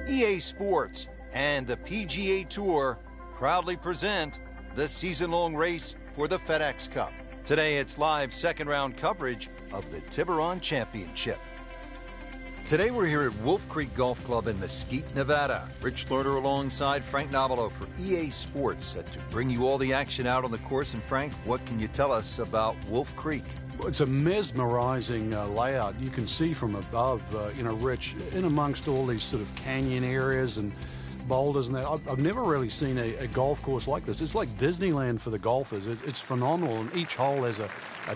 EA Sports and the PGA Tour proudly present the season-long race for the FedEx Cup. Today it's live second-round coverage of the Tiburon Championship. Today we're here at Wolf Creek Golf Club in Mesquite, Nevada. Rich Lerner alongside Frank Nobilo for EA Sports, set to bring you all the action out on the course. And Frank, what can you tell us about Wolf Creek? Well, it's a mesmerizing layout. You can see from above, Rich, in amongst all these sort of canyon areas and boulders and that. I've never really seen a golf course like this. It's like Disneyland for the golfers. It's phenomenal, and each hole has a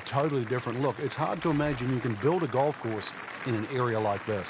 totally different look. It's hard to imagine you can build a golf course in an area like this.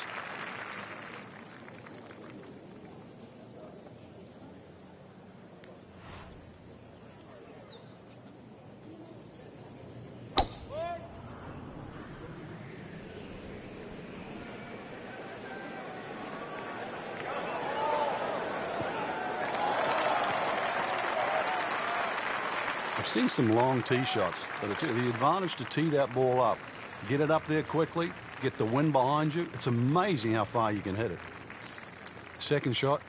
I've seen some long tee shots, but it's the advantage to tee that ball up, get it up there quickly, get the wind behind you. It's amazing how far you can hit it. Second shot.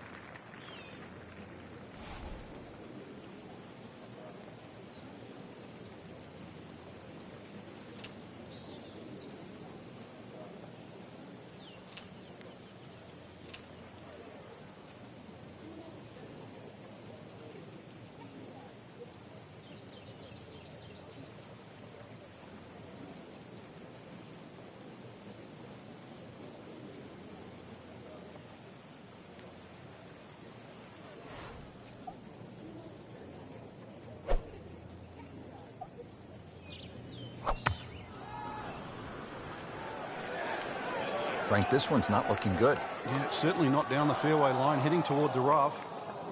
Frank, this one's not looking good. Yeah, certainly not down the fairway line, heading toward the rough.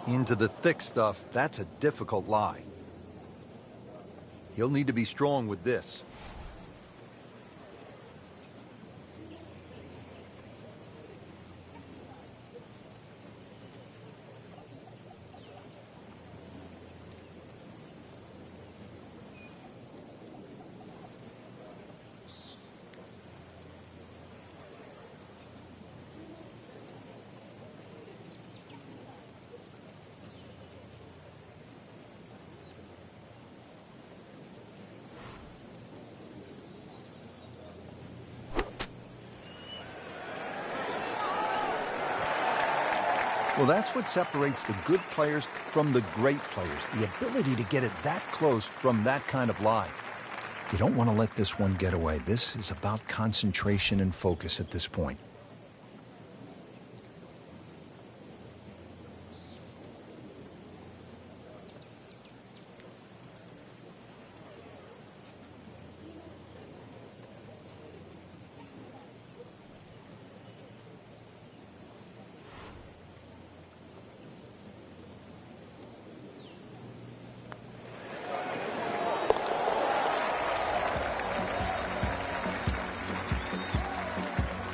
Into the thick stuff, that's a difficult lie. He'll need to be strong with this. Well, that's what separates the good players from the great players, the ability to get it that close from that kind of lie. You don't want to let this one get away. This is about concentration and focus at this point.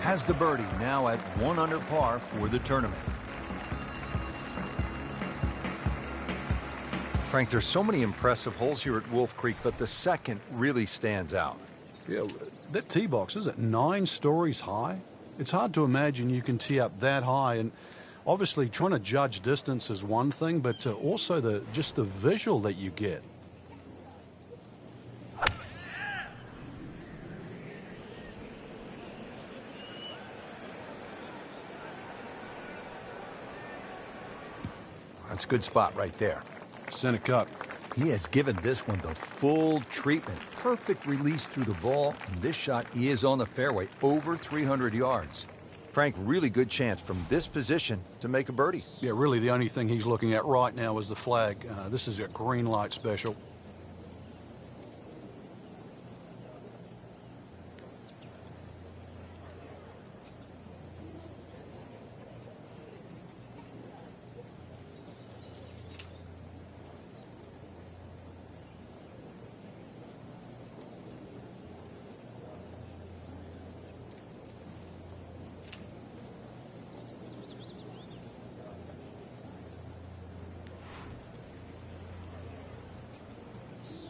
Has the birdie, now at 1 under par for the tournament. Frank, there's so many impressive holes here at Wolf Creek, but the second really stands out. Yeah, that tee box, is it 9 stories high? It's hard to imagine you can tee up that high, and obviously trying to judge distance is one thing, but also just the visual that you get. That's a good spot right there. Center cut. He has given this one the full treatment. Perfect release through the ball. And this shot, he is on the fairway, over 300 yards. Frank, really good chance from this position to make a birdie. Yeah, really the only thing he's looking at right now is the flag. This is a green light special.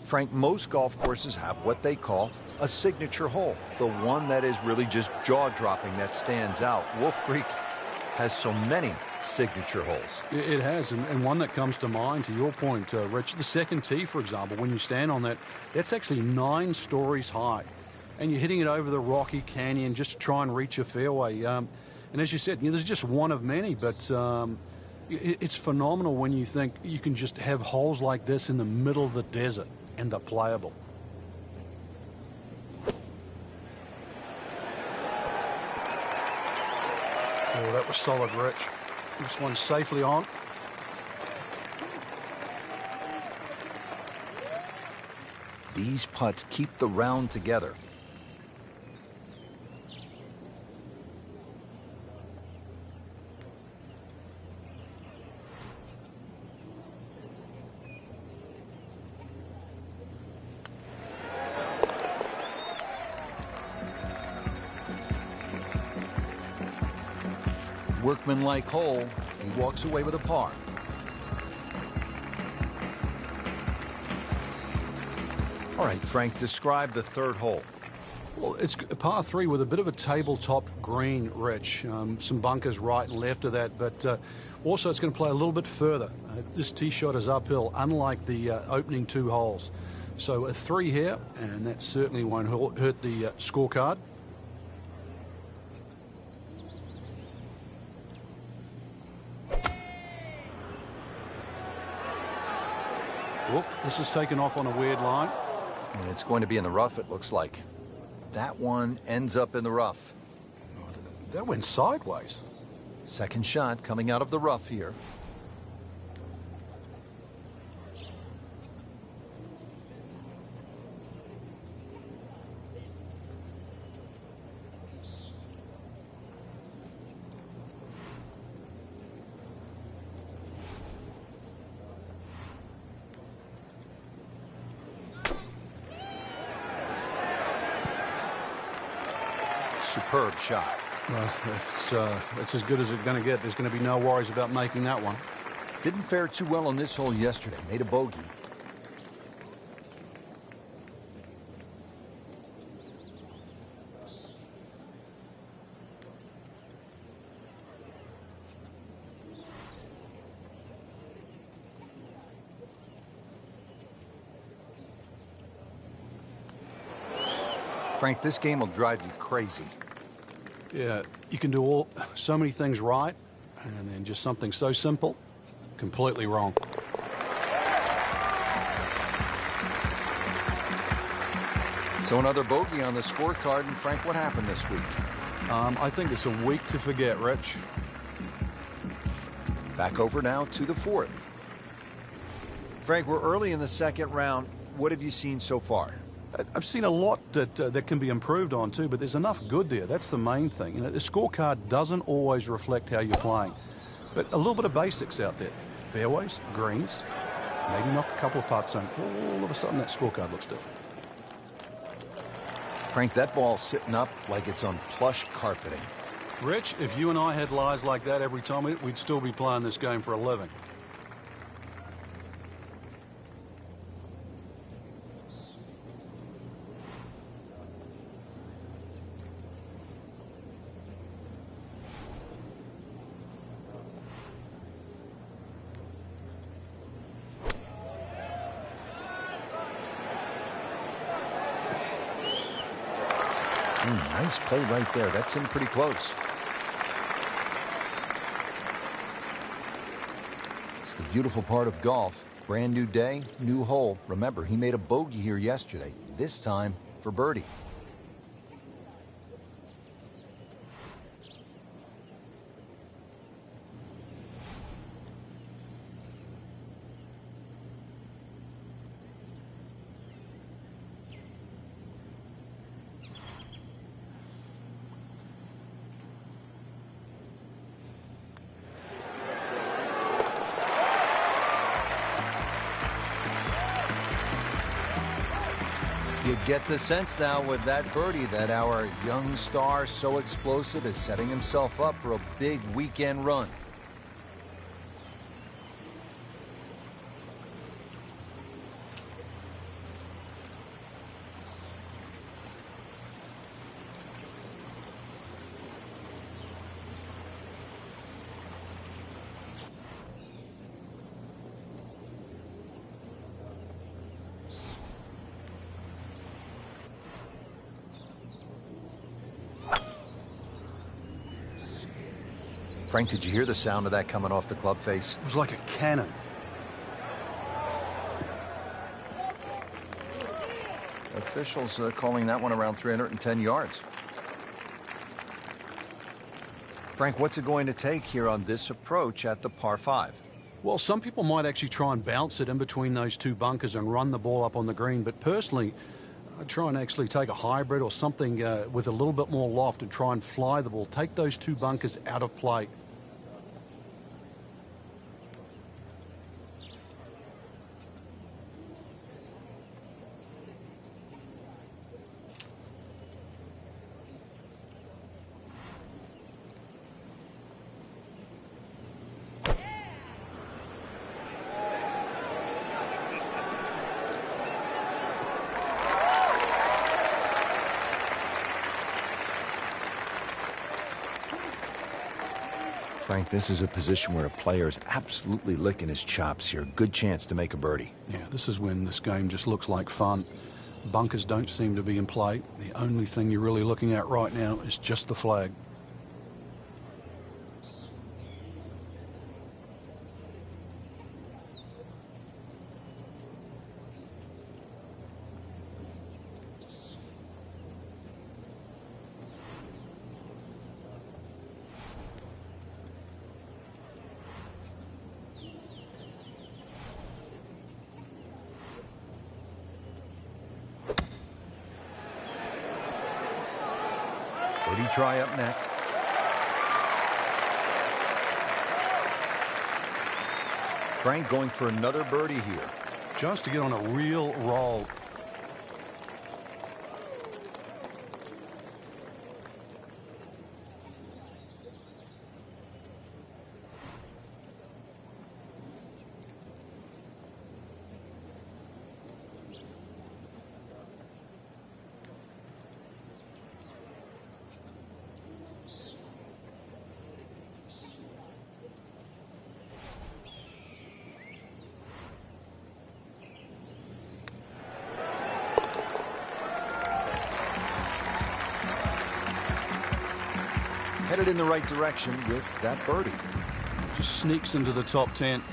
Frank, most golf courses have what they call a signature hole, the one that is really just jaw-dropping, that stands out. Wolf Creek has so many signature holes. It has, and one that comes to mind, to your point, Rich, the second tee, for example, when you stand on that, that's actually 9 stories high. And you're hitting it over the rocky canyon just to try and reach a fairway. And as you said, there's just one of many, but it's phenomenal when you think you can just have holes like this in the middle of the desert and they're playable. Oh, that was solid, Rich. This one's safely on. These putts keep the round together. Workmanlike hole. He walks away with a par. All right, Frank, describe the third hole. Well, it's a par 3 with a bit of a tabletop green, Rich. Some bunkers right and left of that, but also it's going to play a little bit further. This tee shot is uphill, unlike the opening 2 holes. So a 3 here, and that certainly won't hurt the scorecard. Whoop, this is taken off on a weird line. And it's going to be in the rough, it looks like. That one ends up in the rough. That went sideways. Second shot coming out of the rough here. Superb shot. Well, it's as good as it's going to get. There's going to be no worries about making that one. Didn't fare too well on this hole yesterday. Made a bogey. Frank, this game will drive you crazy. Yeah, you can do so many things right, and then just something so simple, completely wrong. So another bogey on the scorecard. And Frank, what happened this week? I think it's a week to forget, Rich. Back over now to the 4th. Frank, we're early in the second round. What have you seen so far? I've seen a lot that can be improved on too, but there's enough good there. That's the main thing. The scorecard doesn't always reflect how you're playing, but a little bit of basics out there. Fairways, greens, maybe knock a couple of putts in. All of a sudden that scorecard looks different. Frank, that ball's sitting up like it's on plush carpeting. Rich, if you and I had lies like that every time, we'd still be playing this game for a living. Nice play right there. That's in pretty close. It's the beautiful part of golf. Brand new day, new hole. Remember, he made a bogey here yesterday, this time for birdie. You get the sense now with that birdie that our young star, so explosive, is setting himself up for a big weekend run. Frank, did you hear the sound of that coming off the club face? It was like a cannon. Officials calling that one around 310 yards. Frank, what's it going to take here on this approach at the par 5? Well, some people might actually try and bounce it in between those two bunkers and run the ball up on the green, but personally, I'd try and actually take a hybrid or something with a little bit more loft and try and fly the ball. Take those two bunkers out of play. Frank, this is a position where a player is absolutely licking his chops here. Good chance to make a birdie. Yeah, this is when this game just looks like fun. Bunkers don't seem to be in play. The only thing you're really looking at right now is just the flag. Birdie try up next. Frank going for another birdie here. Just to get on a real roll. Headed in the right direction with that birdie. Just sneaks into the top 10.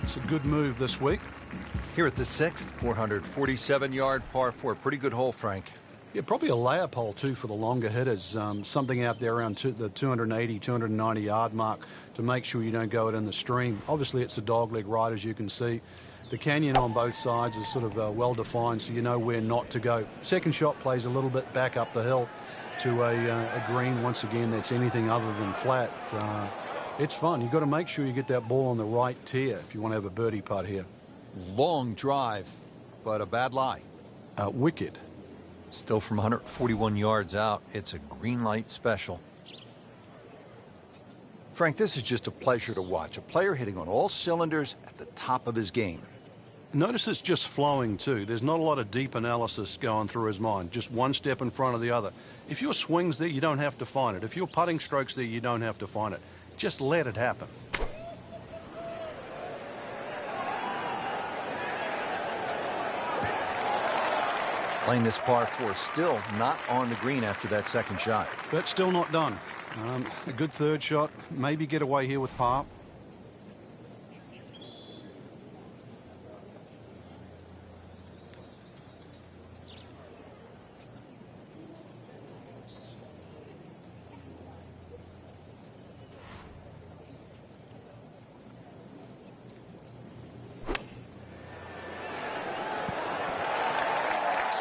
It's a good move this week. Here at the 6th, 447-yard par 4. Pretty good hole, Frank. Yeah, probably a layup hole, too, for the longer hitters. Something out there around the 280, 290-yard mark to make sure you don't go it in the stream. Obviously, it's a dogleg ride, as you can see. The canyon on both sides is sort of well-defined, so you know where not to go. Second shot plays a little bit back up the hill to a green, once again, that's anything other than flat. It's fun. You've got to make sure you get that ball on the right tier if you want to have a birdie putt here. Long drive, but a bad lie. Wicked. Still from 141 yards out, it's a green light special. Frank, this is just a pleasure to watch. A player hitting on all cylinders at the top of his game. Notice it's just flowing, too. There's not a lot of deep analysis going through his mind. Just one step in front of the other. If your swing's there, you don't have to find it. If your putting stroke's there, you don't have to find it. Just let it happen. Playing this par 4, still not on the green after that second shot. But still not done. A good third shot. Maybe get away here with par.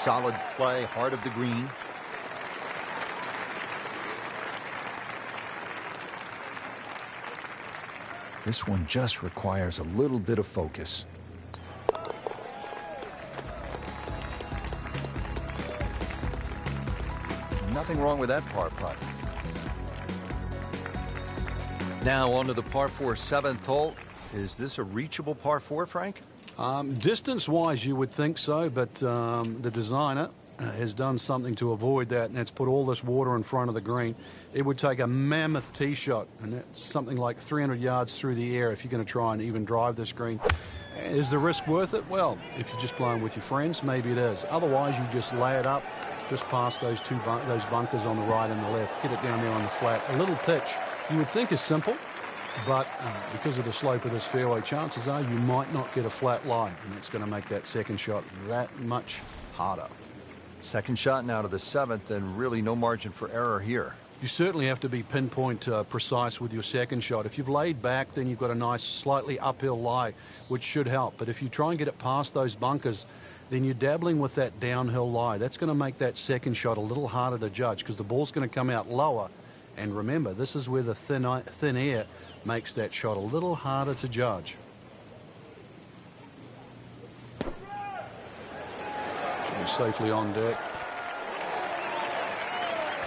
Solid play, heart of the green. This one just requires a little bit of focus. Nothing wrong with that par putt. Now on to the par 4 7th hole. Is this a reachable par 4, Frank? Distance-wise, you would think so, but the designer has done something to avoid that, and that's put all this water in front of the green. It would take a mammoth tee shot, and that's something like 300 yards through the air if you're going to try and even drive this green. Is the risk worth it? Well, if you're just playing with your friends, maybe it is. Otherwise, you just lay it up, just past those bunkers on the right and the left. Get it down there on the flat. A little pitch You would think is simple, but because of the slope of this fairway, chances are you might not get a flat lie, and that's going to make that second shot that much harder. Second shot now to the 7th, and really no margin for error here. You certainly have to be pinpoint precise with your second shot. If you've laid back, then you've got a nice slightly uphill lie, which should help. But if you try and get it past those bunkers, then you're dabbling with that downhill lie. That's going to make that second shot a little harder to judge because the ball's going to come out lower. And remember, this is where the thin air makes that shot a little harder to judge. Should be safely on deck.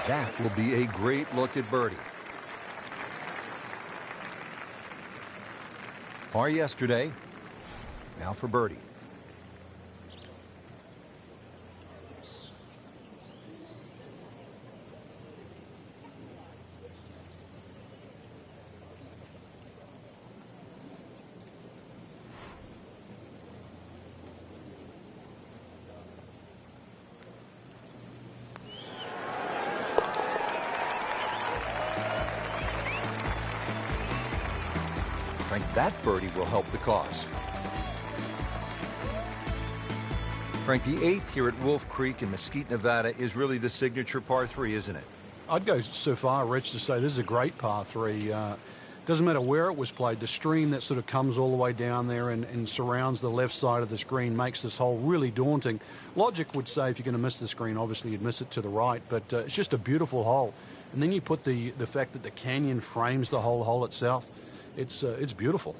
That will be a great look at birdie. Par yesterday, now for birdie. Frank, that birdie will help the cause. Frank, the 8th here at Wolf Creek in Mesquite, Nevada is really the signature par 3, isn't it? I'd go so far, Rich, to say this is a great par 3. Doesn't matter where it was played. The stream that sort of comes all the way down there and surrounds the left side of the screen makes this hole really daunting. Logic would say if you're going to miss the screen, obviously you'd miss it to the right, but it's just a beautiful hole. And then you put the fact that the canyon frames the whole hole itself. It's beautiful.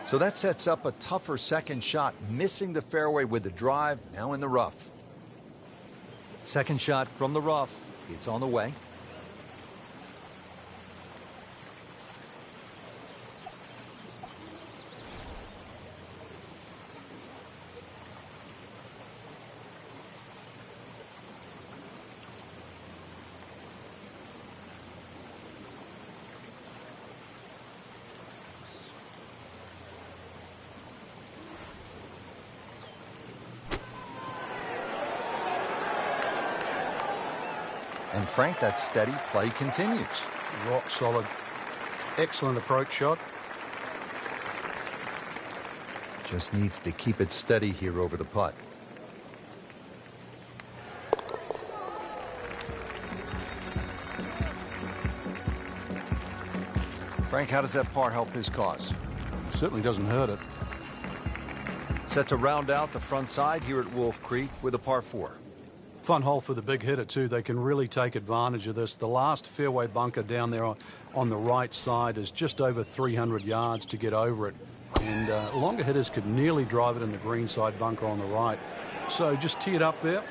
So that sets up a tougher second shot, missing the fairway with the drive, now in the rough. Second shot from the rough. It's on the way. And Frank, that steady play continues. Rock solid. Excellent approach shot. Just needs to keep it steady here over the putt. Frank, how does that par help his cause? It certainly doesn't hurt it. Set to round out the front side here at Wolf Creek with a par 4. Fun hole for the big hitter, too. They can really take advantage of this. The last fairway bunker down there on the right side is just over 300 yards to get over it. And longer hitters could nearly drive it in the green side bunker on the right. So just tee it up there.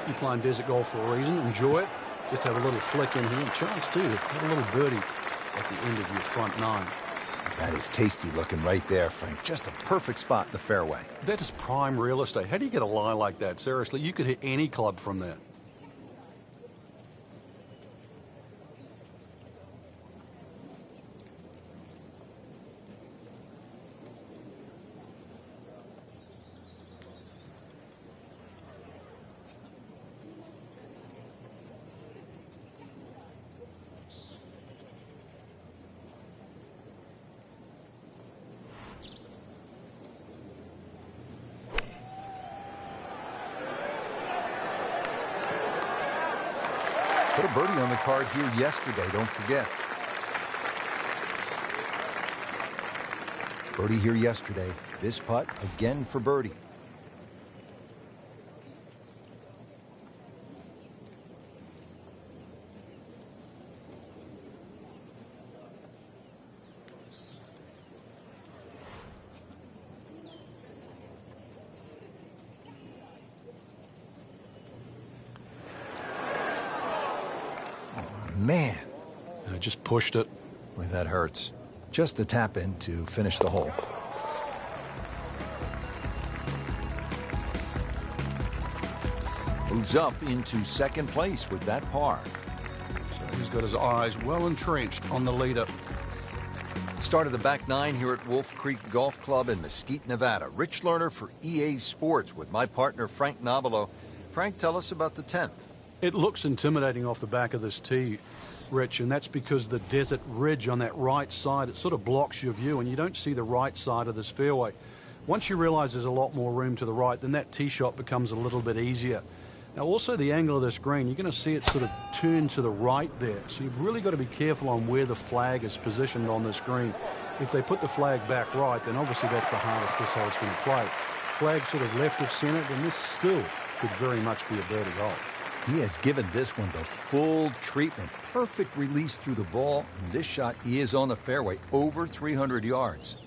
You're playing desert golf for a reason. Enjoy it. Just have a little flick in here. And chance, too, to have a little birdie at the end of your front 9. That is tasty looking right there, Frank. Just a perfect spot in the fairway. That is prime real estate. How do you get a lie like that? Seriously, you could hit any club from there. Put a birdie on the card here yesterday, don't forget. Birdie here yesterday. This putt again for birdie. Man. I just pushed it. Boy, that hurts. Just a tap in to finish the hole. Moves up into second place with that par. So he's got his eyes well entrenched on the leader. Start of the back nine here at Wolf Creek Golf Club in Mesquite, Nevada. Rich Lerner for EA Sports with my partner Frank Nobilo. Frank, tell us about the 10th. It looks intimidating off the back of this tee, Rich, and that's because the desert ridge on that right side, it sort of blocks your view and you don't see the right side of this fairway. Once you realize there's a lot more room to the right, then that tee shot becomes a little bit easier. Now also the angle of this green, you're going to see it sort of turn to the right there. So you've really got to be careful on where the flag is positioned on this green. If they put the flag back right, then obviously that's the hardest this hole's going to play. Flag sort of left of center, then this still could very much be a birdie hole. He has given this one the full treatment. Perfect release through the ball. And this shot, he is on the fairway, over 300 yards.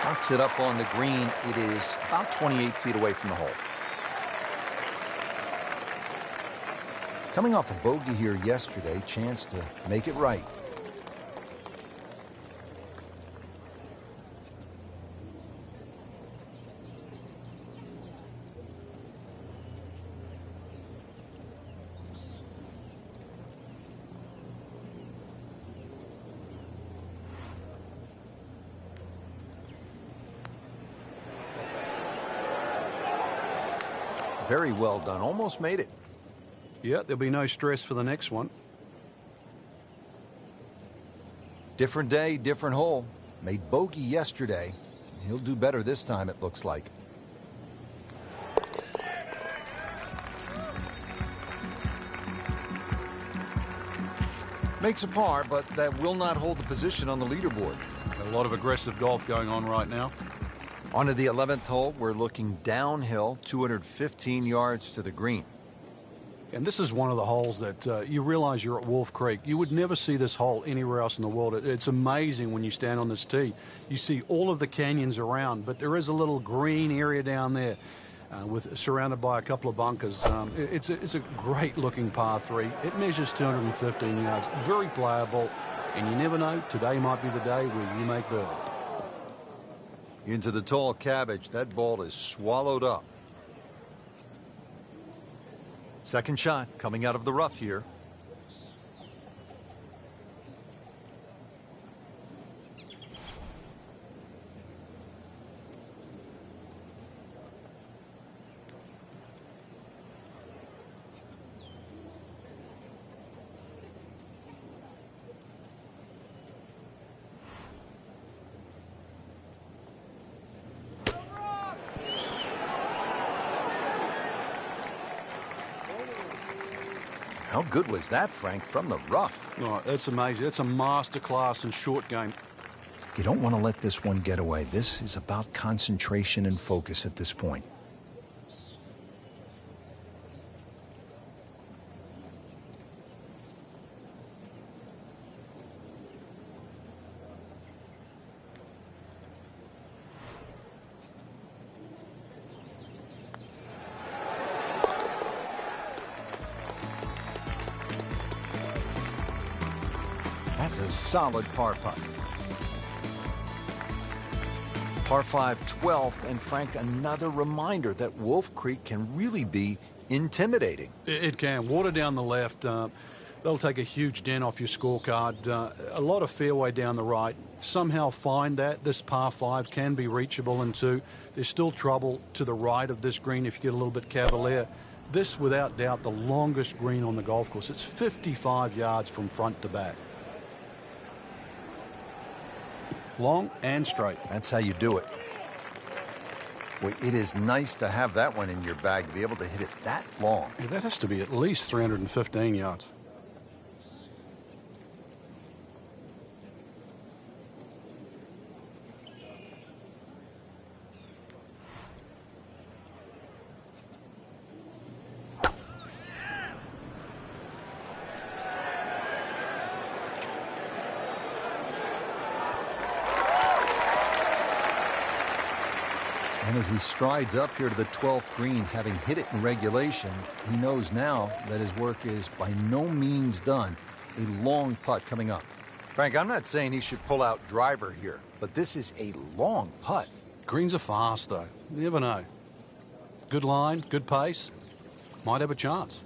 Knocks it up on the green. It is about 28 feet away from the hole. Coming off a bogey here yesterday, chance to make it right. Very well done. Almost made it. Yeah, there'll be no stress for the next one. Different day, different hole. Made bogey yesterday. He'll do better this time, it looks like. Makes a par, but that will not hold the position on the leaderboard. A lot of aggressive golf going on right now. On to the 11th hole, we're looking downhill, 215 yards to the green. And this is one of the holes that you realize you're at Wolf Creek. You would never see this hole anywhere else in the world. It's amazing when you stand on this tee. You see all of the canyons around, but there is a little green area down there surrounded by a couple of bunkers. It's a great-looking par 3. It measures 215 yards, very playable, and you never know, today might be the day where you make birdie. Into the tall cabbage. That ball is swallowed up. Second shot coming out of the rough here. How good was that, Frank, from the rough? Oh, that's amazing. That's a masterclass in short game. You don't want to let this one get away. This is about concentration and focus at this point. That's a solid par putt. Par 5, 12th, and Frank, another reminder that Wolf Creek can really be intimidating. It can. Water down the left. They'll take a huge dent off your scorecard. A lot of fairway down the right. Somehow find that. This par 5 can be reachable in 2. There's still trouble to the right of this green if you get a little bit cavalier. This, without doubt, the longest green on the golf course. It's 55 yards from front to back. Long and straight. That's how you do it. Well, it is nice to have that one in your bag to be able to hit it that long. Yeah, that has to be at least 315 yards. And as he strides up here to the 12th green, having hit it in regulation, he knows now that his work is by no means done. A long putt coming up. Frank, I'm not saying he should pull out driver here, but this is a long putt. Greens are fast, though. You never know. Good line, good pace. Might have a chance.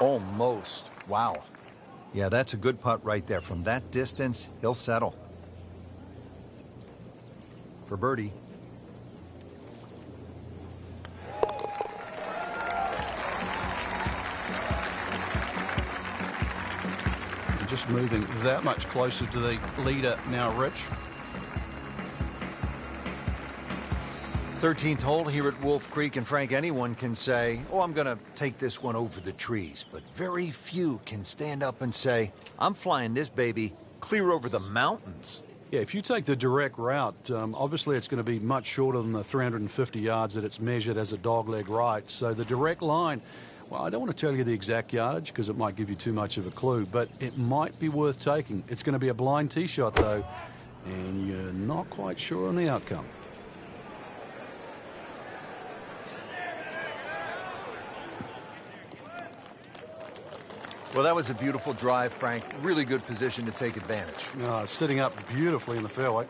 Almost. Wow. Yeah, that's a good putt right there. From that distance, he'll settle. For birdie. And just moving that much closer to the leader now, Rich. 13th hole here at Wolf Creek, and Frank, anyone can say, oh, I'm going to take this one over the trees. But very few can stand up and say, I'm flying this baby clear over the mountains. Yeah, if you take the direct route, obviously it's going to be much shorter than the 350 yards that it's measured as a dogleg right. So the direct line, well, I don't want to tell you the exact yardage because it might give you too much of a clue, but it might be worth taking. It's going to be a blind tee shot, though, and you're not quite sure on the outcome. Well, that was a beautiful drive, Frank. Really good position to take advantage. Sitting up beautifully in the fairway.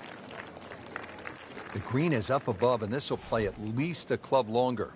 The green is up above, and this will play at least a club longer.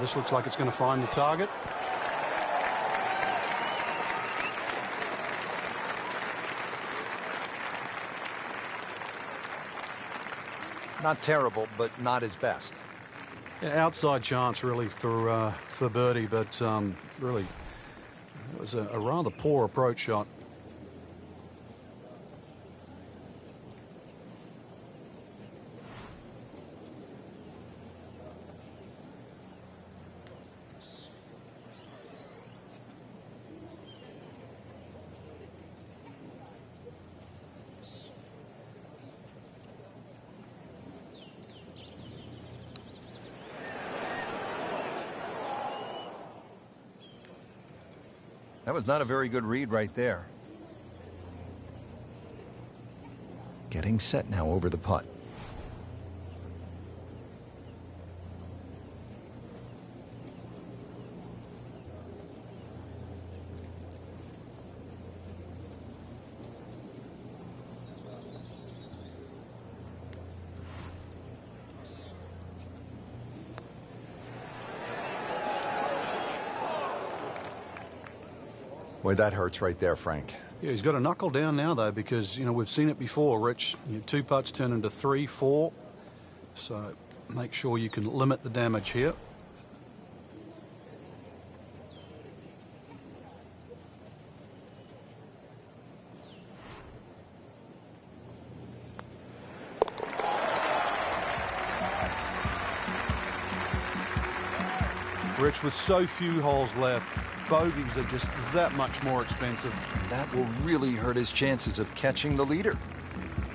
This looks like it's going to find the target. Not terrible, but not his best. Yeah, outside chance, really, for birdie, but really, it was a rather poor approach shot. That was not a very good read right there. Getting set now over the putt. Boy, that hurts right there, Frank. Yeah, he's got to knuckle down now, though, because, we've seen it before, Rich. Two putts turn into 3, 4. So make sure you can limit the damage here. Rich, with so few holes left, bogeys are just that much more expensive. That will really hurt his chances of catching the leader.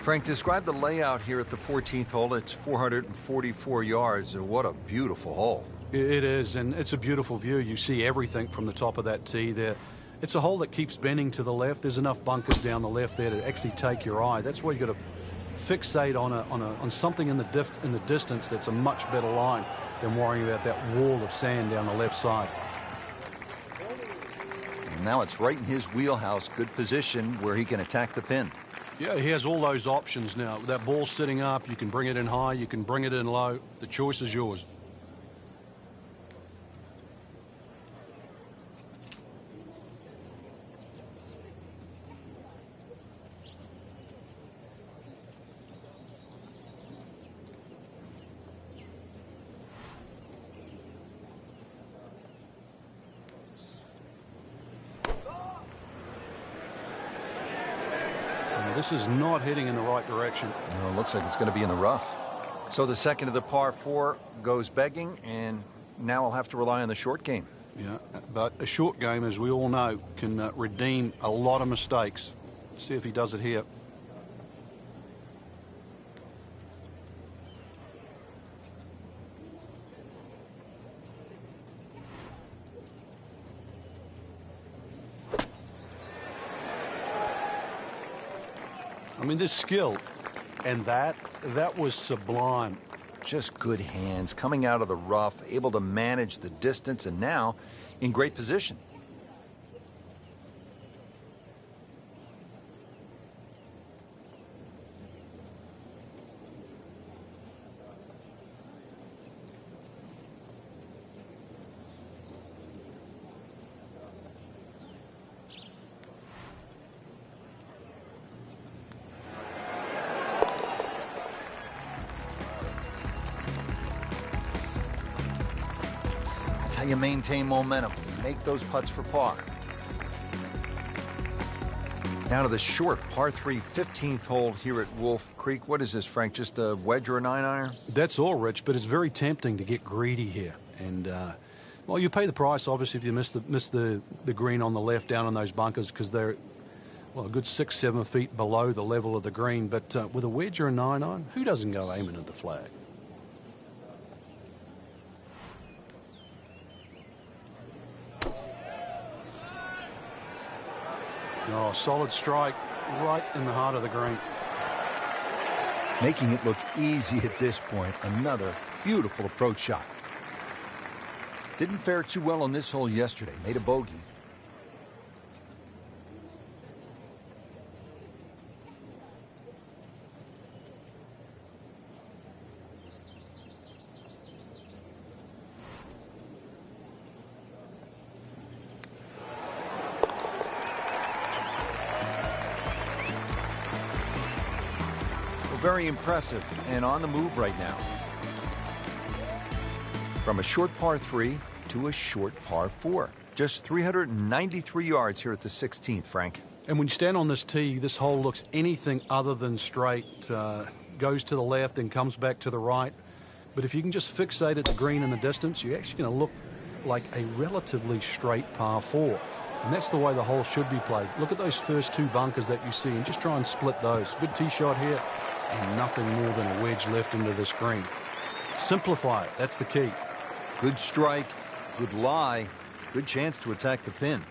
Frank, describe the layout here at the 14th hole. It's 444 yards. What a beautiful hole. It is, and it's a beautiful view. You see everything from the top of that tee there. It's a hole that keeps bending to the left. There's enough bunkers down the left there to actually take your eye. That's why you got to fixate on something in the distance that's a much better line than worrying about that wall of sand down the left side. And now it's right in his wheelhouse. Good position where he can attack the pin. Yeah, he has all those options now. That ball's sitting up. You can bring it in high. You can bring it in low. The choice is yours. This is not heading in the right direction. No, it looks like it's going to be in the rough. So the second of the par 4 goes begging, and now I'll have to rely on the short game. Yeah, but a short game, as we all know, can redeem a lot of mistakes. Let's see if he does it here. I mean, this skill, and that was sublime. Just good hands, coming out of the rough, able to manage the distance, and now in great position. How you maintain momentum, make those putts for par. Now to the short par 3 15th hole here at Wolf Creek. What is this, Frank? Just a wedge or a 9-iron? That's all, Rich, but it's very tempting to get greedy here. And, well, you pay the price, obviously, if you miss the green on the left down on those bunkers because they're, well, a good 6-7 feet below the level of the green. But with a wedge or a 9-iron, who doesn't go aiming at the flag? Oh, solid strike right in the heart of the green. Making it look easy at this point. Another beautiful approach shot. Didn't fare too well on this hole yesterday. Made a bogey. Very impressive and on the move right now. From a short par 3 to a short par 4. Just 393 yards here at the 16th, Frank. And when you stand on this tee, this hole looks anything other than straight. Goes to the left and comes back to the right. But if you can just fixate at the green in the distance, you're actually going to look like a relatively straight par 4. And that's the way the hole should be played. Look at those first 2 bunkers that you see and just try and split those. Good tee shot here. And nothing more than a wedge left into this green. Simplify it. That's the key. Good strike, good lie, good chance to attack the pin.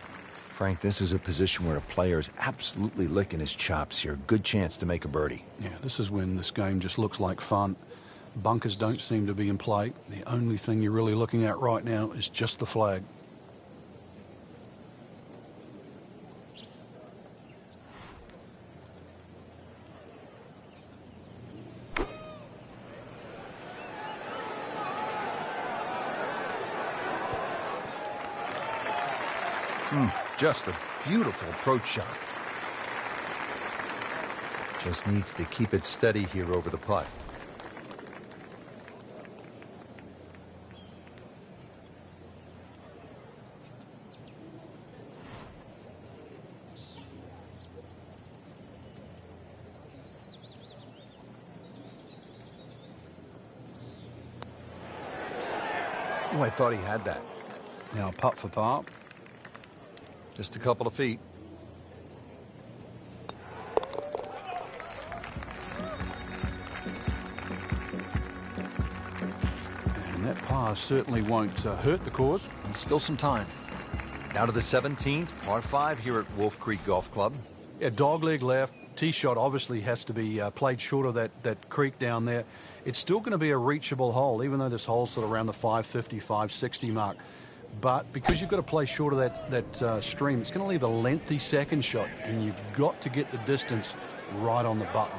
Frank, this is a position where a player is absolutely licking his chops here. Good chance to make a birdie. Yeah, this is when this game just looks like fun. Bunkers don't seem to be in play. The only thing you're really looking at right now is just the flag. Just a beautiful approach shot. Just needs to keep it steady here over the putt. Oh, I thought he had that. Now putt for par. Just a couple of feet. that par certainly won't hurt the cause. And still some time. Now to the 17th, par 5 here at Wolf Creek Golf Club. Yeah, dogleg left. Tee shot obviously has to be played short of that creek down there. It's still going to be a reachable hole, even though this hole's sort of around the 550, 560 mark. But because you've got to play short of that stream, it's going to leave a lengthy second shot, and you've got to get the distance right on the button.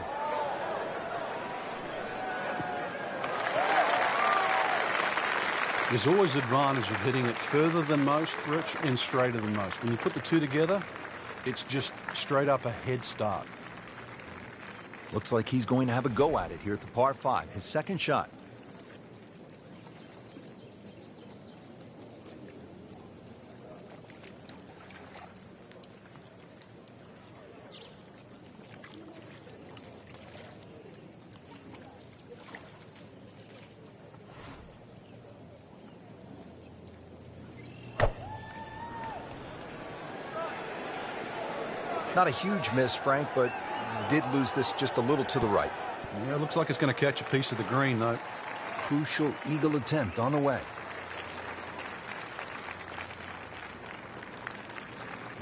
There's always the advantage of hitting it further than most, Rich, and straighter than most. When you put the two together, it's just straight up a head start. Looks like he's going to have a go at it here at the par 5, his second shot. Not a huge miss, Frank, but did lose this just a little to the right. Yeah, it looks like it's going to catch a piece of the green, though. Crucial eagle attempt on the way.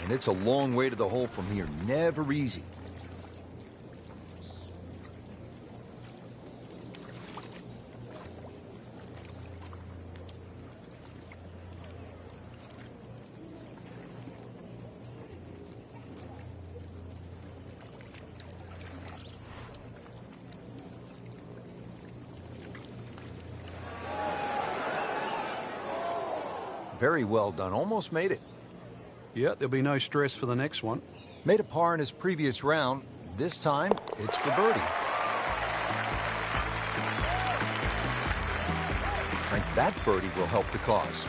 And it's a long way to the hole from here. Never easy. Very well done. Almost made it. Yeah, there'll be no stress for the next one. Made a par in his previous round. This time, it's for birdie. Frank, that birdie will help the cause.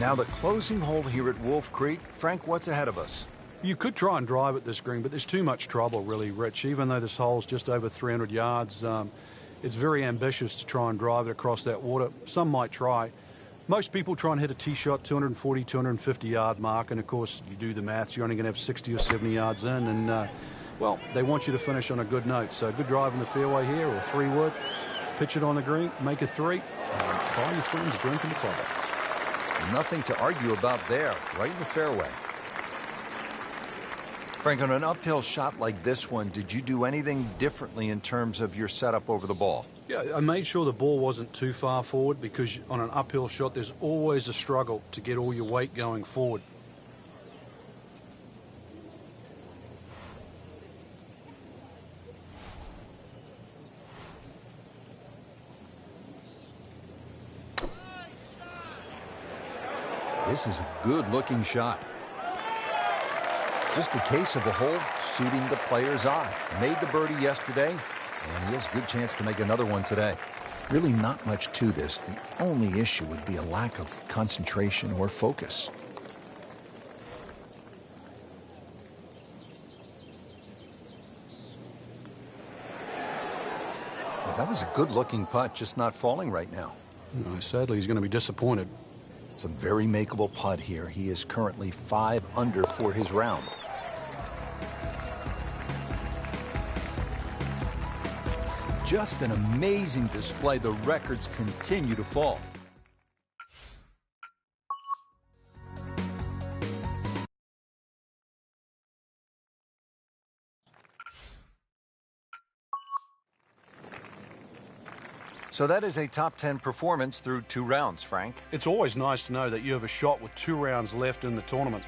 Now the closing hole here at Wolf Creek. Frank, what's ahead of us? You could try and drive at this green, but there's too much trouble, really, Rich. Even though this hole's just over 300 yards, it's very ambitious to try and drive it across that water. Some might try. Most people try and hit a tee shot 240, 250 yard mark, and of course you do the maths, you're only going to have 60 or 70 yards in, and well, they want you to finish on a good note. So good drive in the fairway here, or 3-wood, pitch it on the green, make a 3, and buy your friends a drink in the clubhouse. Nothing to argue about there, right in the fairway. Frank, on an uphill shot like this one, did you do anything differently in terms of your setup over the ball? Yeah, I made sure the ball wasn't too far forward, because on an uphill shot, there's always a struggle to get all your weight going forward. This is a good-looking shot. Just a case of a hole suiting the player's eye. Made the birdie yesterday, and he has a good chance to make another one today. Really not much to this. The only issue would be a lack of concentration or focus. Well, that was a good-looking putt, just not falling right now. No, sadly, he's going to be disappointed. It's a very makeable putt here. He is currently 5 under for his round. Just an amazing display. The records continue to fall. So that is a top 10 performance through 2 rounds, Frank. It's always nice to know that you have a shot with 2 rounds left in the tournament.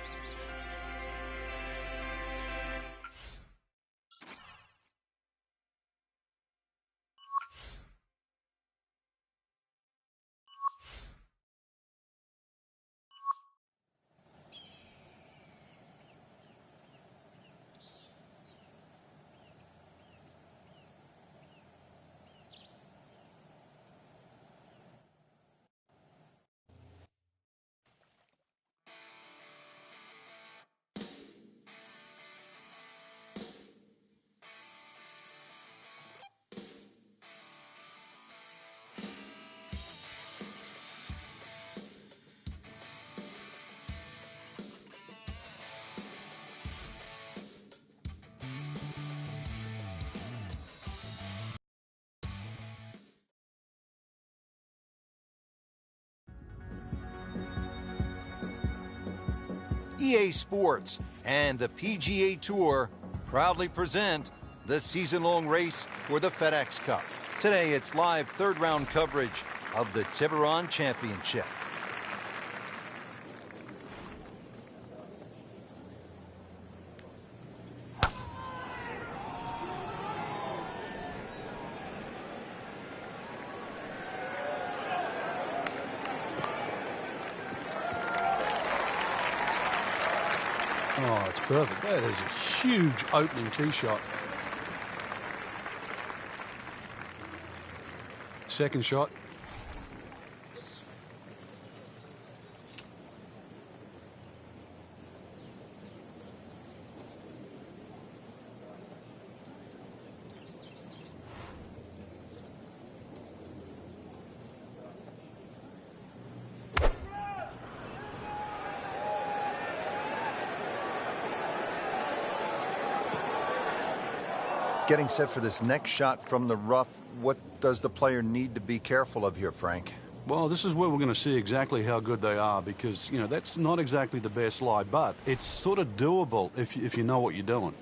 EA Sports and the PGA Tour proudly present the season-long race for the FedEx Cup. Today, it's live third-round coverage of the Tiburon Championship. Oh, it's perfect. That is a huge opening tee shot. Second shot. Getting set for this next shot from the rough, what does the player need to be careful of here, Frank? Well, this is where we're going to see exactly how good they are because, you know, that's not exactly the best lie, but it's sort of doable if you know what you're doing.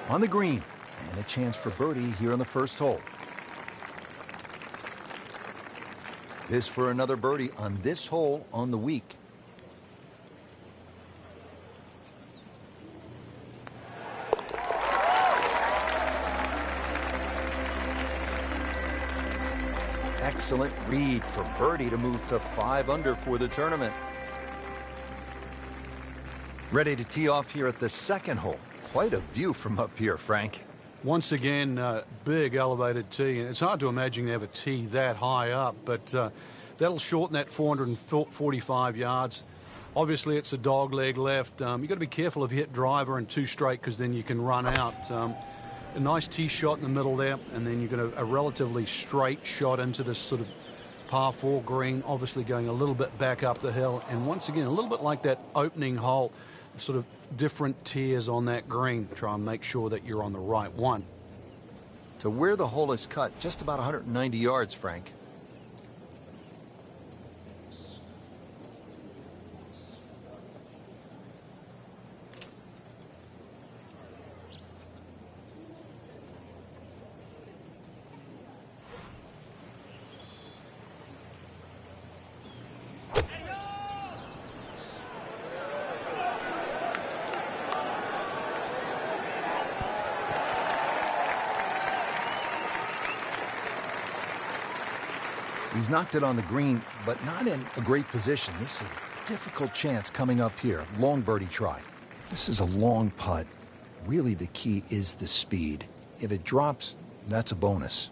On the green, and a chance for birdie here on the first hole. This for another birdie on this hole on the week. Excellent read for birdie to move to 5 under for the tournament. Ready to tee off here at the second hole. Quite a view from up here, Frank. Once again, big elevated tee. And it's hard to imagine you have a tee that high up, but that'll shorten that 445 yards. Obviously, it's a dog leg left. You've got to be careful if you hit driver and 2 straight because then you can run out. A nice tee shot in the middle there, and then you've got a relatively straight shot into this sort of par 4 green, obviously going a little bit back up the hill. And once again, a little bit like that opening hole, sort of different tiers on that green. Try and make sure that you're on the right one. To where the hole is cut, just about 190 yards, Frank. He's knocked it on the green, but not in a great position. This is a difficult chance coming up here. Long birdie try. This is a long putt. Really, the key is the speed. If it drops, that's a bonus.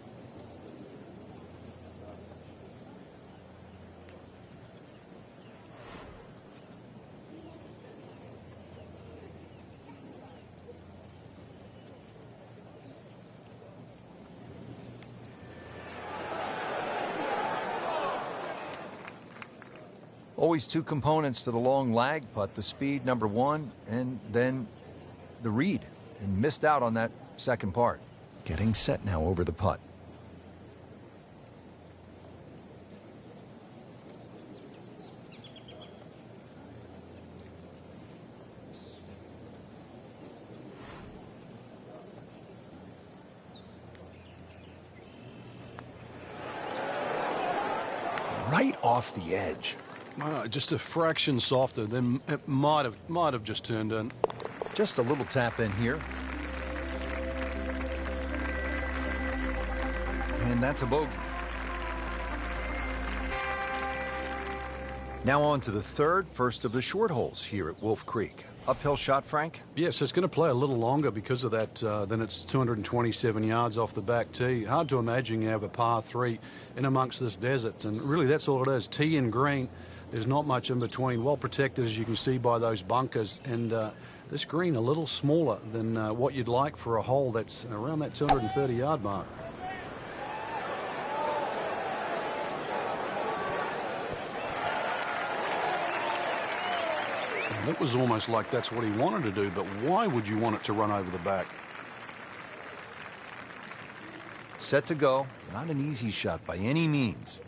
Always 2 components to the long lag putt, the speed, number 1, and then the read. And missed out on that second part. Getting set now over the putt. Right off the edge. Just a fraction softer. Then it might have just turned in. Just a little tap in here. And that's a bogey. Now on to the first of the short holes here at Wolf Creek. Uphill shot, Frank? Yes, it's going to play a little longer because of that. Then it's 227 yards off the back tee. Hard to imagine you have a par 3 in amongst this desert. And really, that's all it is. Tee and green. There's not much in between. Well protected, as you can see, by those bunkers. And This green a little smaller than what you'd like for a hole that's around that 230-yard mark. And it was almost like that's what he wanted to do, but why would you want it to run over the back? Set to go. Not an easy shot by any means.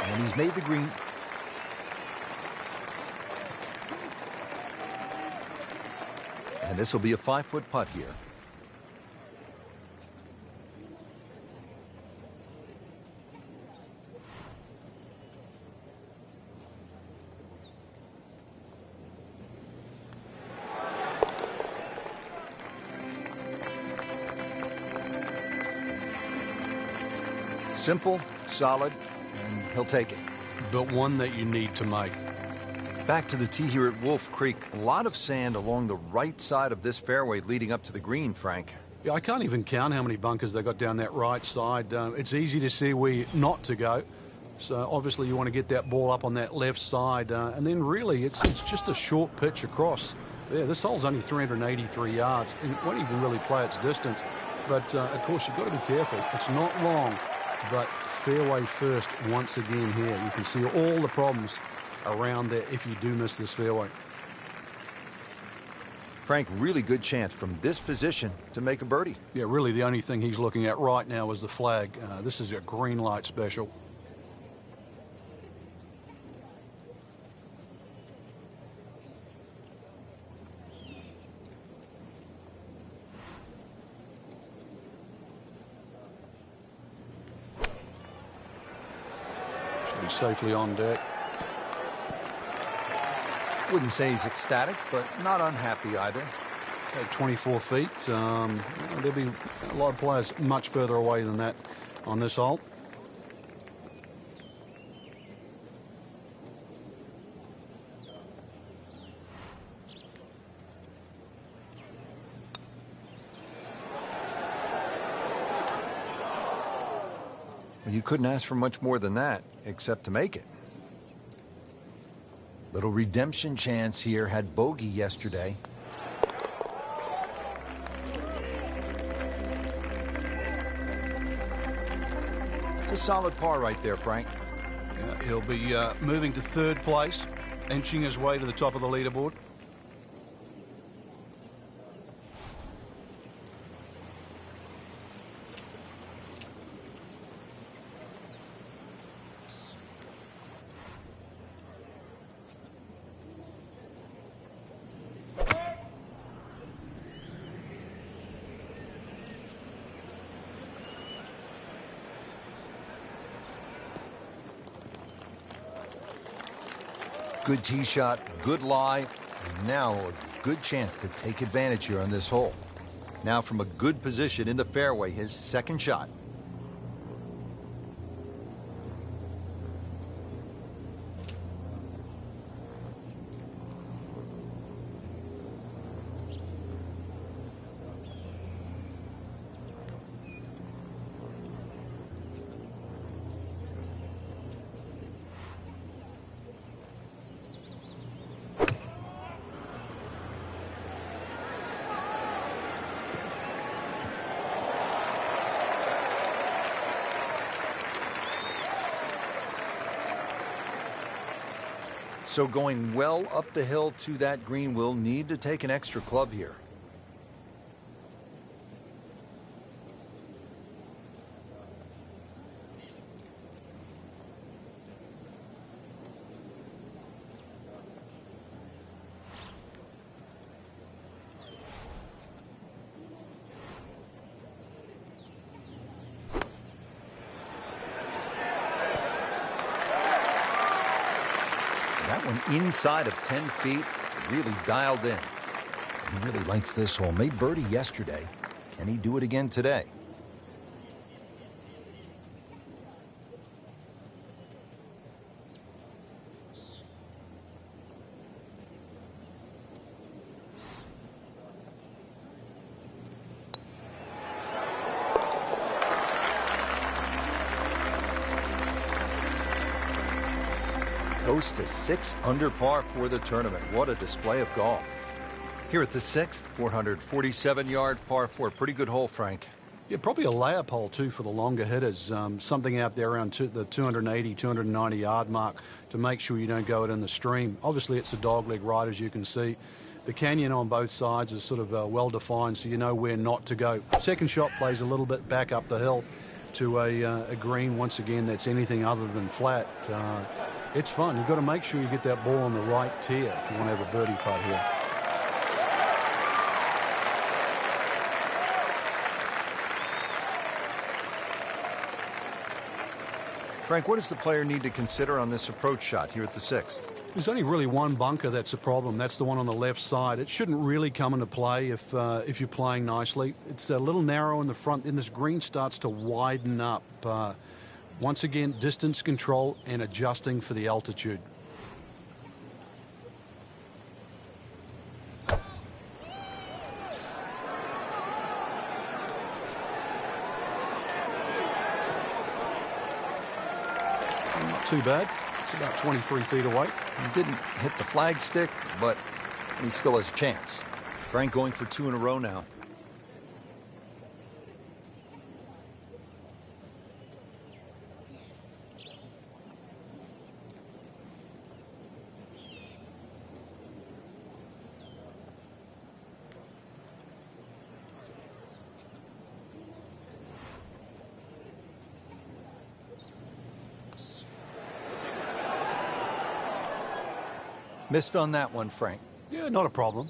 And he's made the green. And this will be a 5-foot putt here. Simple, solid, and he'll take it. But one that you need to make. Back to the tee here at Wolf Creek. A lot of sand along the right side of this fairway leading up to the green, Frank. Yeah, I can't even count how many bunkers they got down that right side. It's easy to see where not to go. So obviously you want to get that ball up on that left side. And then really it's just a short pitch across. There, this hole's only 383 yards. And it won't even really play its distance. But, of course, you've got to be careful. It's not long, but fairway first once again here. You can see all the problems around there if you do miss this fairway. Frank, really good chance from this position to make a birdie. Yeah, really the only thing he's looking at right now is the flag. This is a green light special. Should be safely on deck. Wouldn't say he's ecstatic, but not unhappy either. At 24 feet, there'll be a lot of players much further away than that on this hole. Well, you couldn't ask for much more than that, except to make it. Little redemption chance here. Had bogey yesterday. It's a solid par right there, Frank. Yeah, he'll be moving to third place, inching his way to the top of the leaderboard. Good tee shot, good lie, and now a good chance to take advantage here on this hole. Now from a good position in the fairway, his second shot. So going well up the hill to that green, will need to take an extra club here. That one inside of 10 feet, really dialed in. He really likes this hole. Made birdie yesterday. Can he do it again today? close to 6 under par for the tournament. What a display of golf. Here at the 6th, 447-yard par 4. Pretty good hole, Frank. Yeah, probably a layup hole, too, for the longer hitters. Something out there around the 280, 290-yard mark to make sure you don't go it in the stream. Obviously, it's a dogleg right, as you can see. The canyon on both sides is sort of well-defined, so you know where not to go. Second shot plays a little bit back up the hill to a green, once again, that's anything other than flat. It's fun. You've got to make sure you get that ball on the right tier if you want to have a birdie putt here. Frank, what does the player need to consider on this approach shot here at the 6th? There's only really one bunker that's a problem. That's the one on the left side. It shouldn't really come into play if you're playing nicely. It's a little narrow in the front, and this green starts to widen up. Once again, distance control and adjusting for the altitude. Not too bad. It's about 23 feet away. He didn't hit the flagstick, but he still has a chance. Frank going for 2 in a row now. Missed on that one, Frank. Yeah, not a problem.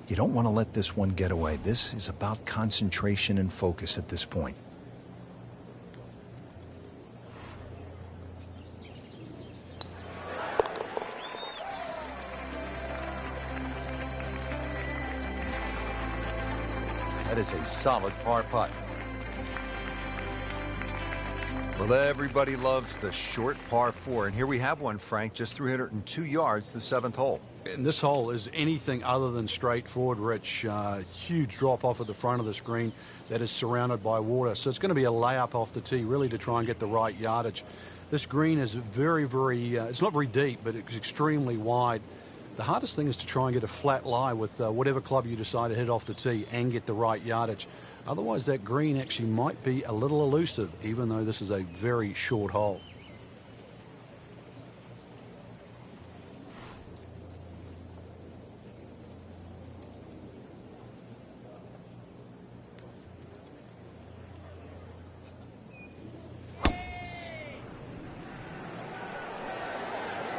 You don't want to let this one get away. This is about concentration and focus at this point. That is a solid par putt. Well, everybody loves the short par 4, and here we have one, Frank, just 302 yards, the 7th hole. And this hole is anything other than straightforward, Rich. Huge drop off at the front of the screen that is surrounded by water. So it's going to be a layup off the tee, really, to try and get the right yardage. This green is very, it's not very deep, but it's extremely wide. The hardest thing is to try and get a flat lie with whatever club you decide to hit off the tee and get the right yardage. Otherwise, that green actually might be a little elusive, even though this is a very short hole.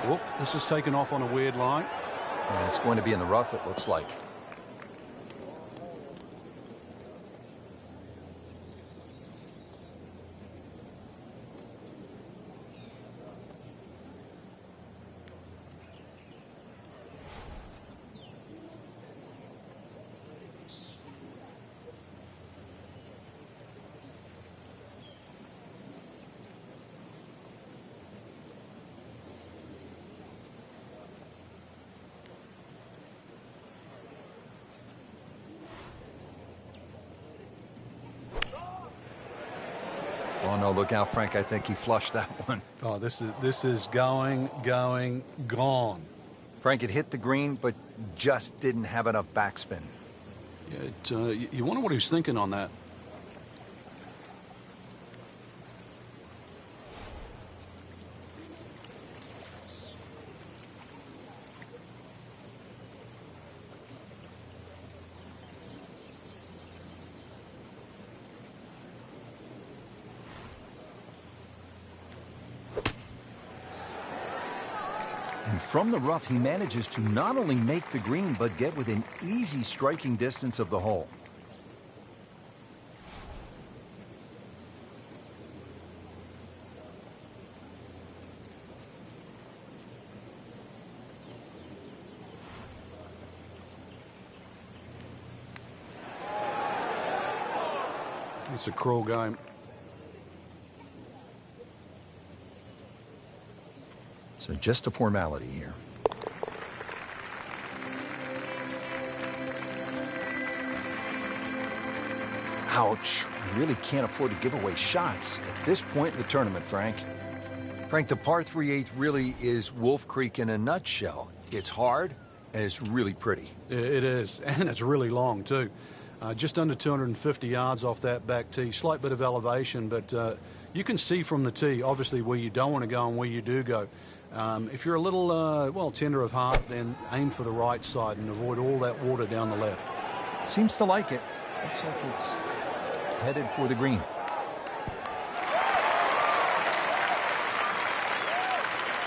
Whoop, this is taken off on a weird line. And it's going to be in the rough, it looks like. Oh, no, look out, Frank. I think he flushed that one. Oh, this is going, gone. Frank, it hit the green, but just didn't have enough backspin. Yeah, you wonder what he was thinking on that. And from the rough, he manages to not only make the green, but get within easy striking distance of the hole. It's a cruel game. So just a formality here. Ouch. We really can't afford to give away shots at this point in the tournament, Frank. Frank, the par 3/8 really is Wolf Creek in a nutshell. It's hard, and it's really pretty. It is, and it's really long, too. Just under 250 yards off that back tee. Slight bit of elevation, but you can see from the tee, obviously, where you don't want to go and where you do go. If you're a little, tender of heart, then aim for the right side and avoid all that water down the left. Seems to like it. Looks like it's headed for the green.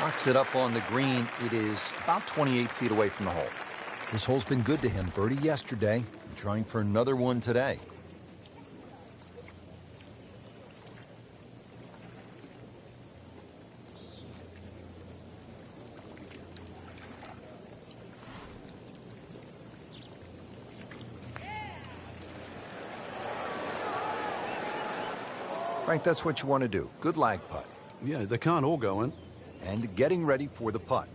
Knocks it up on the green. It is about 28 feet away from the hole. This hole's been good to him. Birdie yesterday, and trying for another one today. Frank, that's what you want to do. Good lag putt. Yeah, they can't all go in. And getting ready for the putt.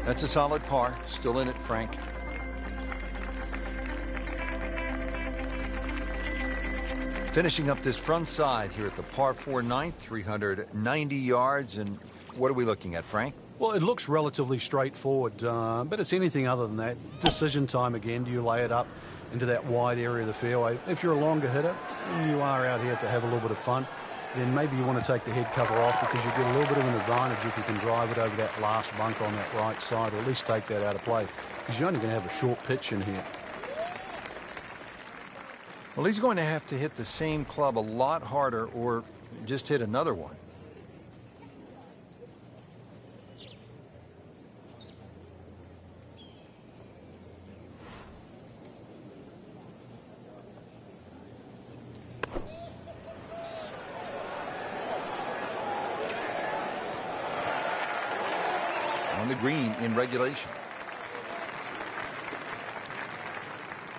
That's a solid par. Still in it, Frank. Finishing up this front side here at the par 4 ninth, 390 yards. And what are we looking at, Frank? Well, it looks relatively straightforward, but it's anything other than that. Decision time again. Do you lay it up into that wide area of the fairway? If you're a longer hitter and you are out here to have a little bit of fun, then maybe you want to take the head cover off because you get a little bit of an advantage if you can drive it over that last bunk on that right side, or at least take that out of play, because you're only going to have a short pitch in here. Well, he's going to have to hit the same club a lot harder or just hit another one. On the green in regulation.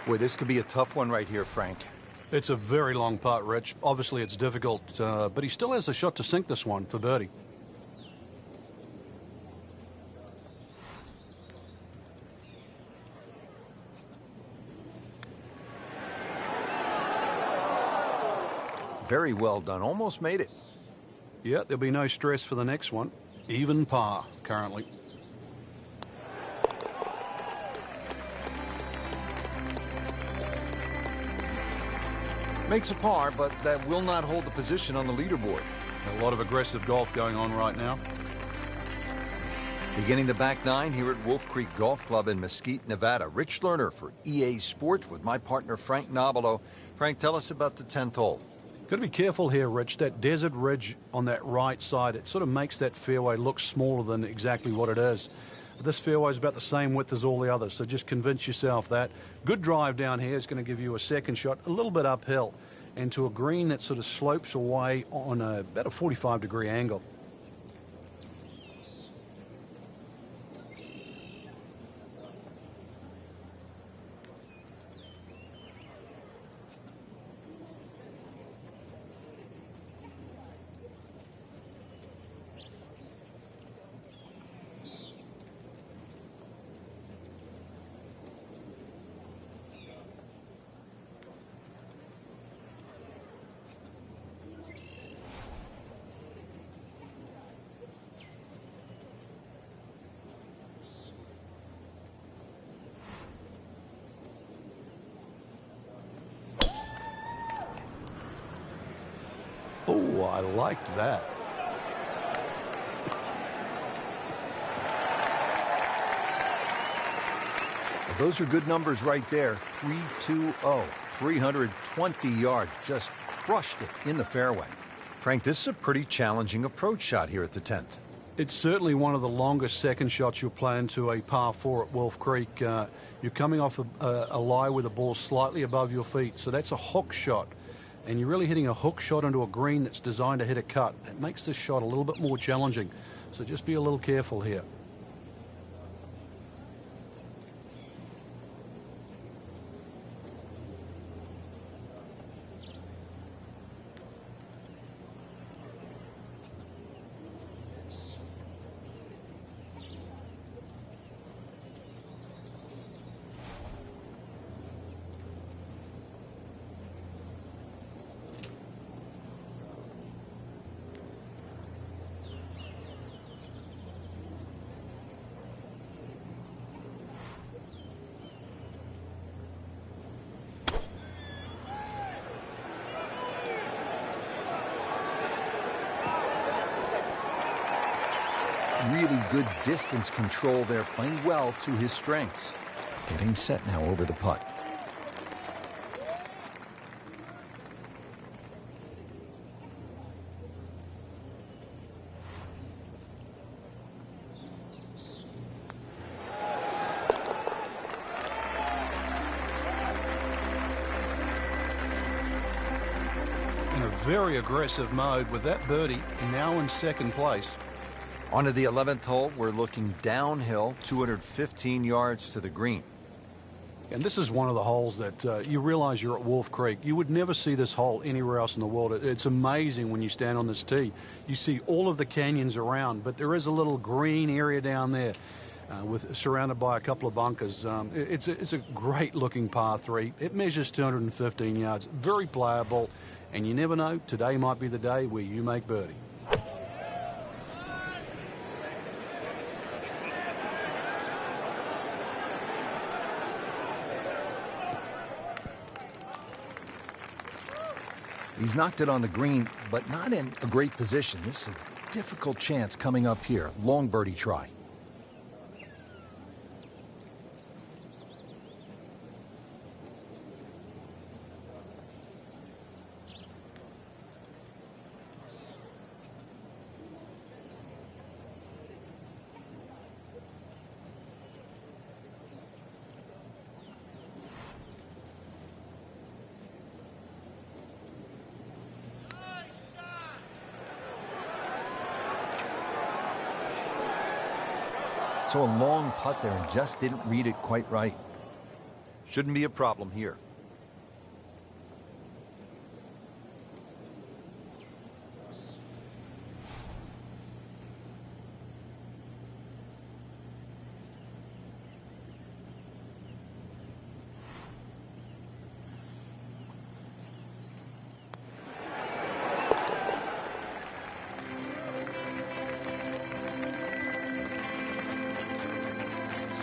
Boy, this could be a tough one right here, Frank. It's a very long putt, Rich. Obviously, it's difficult, but he still has a shot to sink this one for birdie. Very well done. Almost made it. Yeah, there'll be no stress for the next one. Even par currently. Makes a par, but that will not hold the position on the leaderboard. A lot of aggressive golf going on right now. Beginning the back nine here at Wolf Creek Golf Club in Mesquite, Nevada. Rich Lerner for EA Sports with my partner Frank Nobilo. Frank, tell us about the 10th hole. Got to be careful here, Rich. That desert ridge on that right side, it sort of makes that fairway look smaller than exactly what it is. This fairway is about the same width as all the others, so just convince yourself that. Good drive down here is going to give you a second shot, a little bit uphill, and to a green that sort of slopes away on about a 45-degree angle. Oh, I liked that. Those are good numbers right there. 320, 320 yards. Just crushed it in the fairway. Frank, this is a pretty challenging approach shot here at the 10th. It's certainly one of the longest second shots you'll play into a par 4 at Wolf Creek. You're coming off a lie with the ball slightly above your feet, so that's a hook shot. And you're really hitting a hook shot into a green that's designed to hit a cut. It makes this shot a little bit more challenging, so just be a little careful here. good distance control there, playing well to his strengths. Getting set now over the putt. In a very aggressive mode with that birdie now in second place. On to the 11th hole, we're looking downhill, 215 yards to the green. And this is one of the holes that you realize you're at Wolf Creek. You would never see this hole anywhere else in the world. It's amazing when you stand on this tee. You see all of the canyons around, but there is a little green area down there surrounded by a couple of bunkers. It's a great-looking par 3. It measures 215 yards, very playable, and you never know, today might be the day where you make birdie. He's knocked it on the green, but not in a great position. This is a difficult chance coming up here. Long birdie try. So a long putt there and just didn't read it quite right. Shouldn't be a problem here.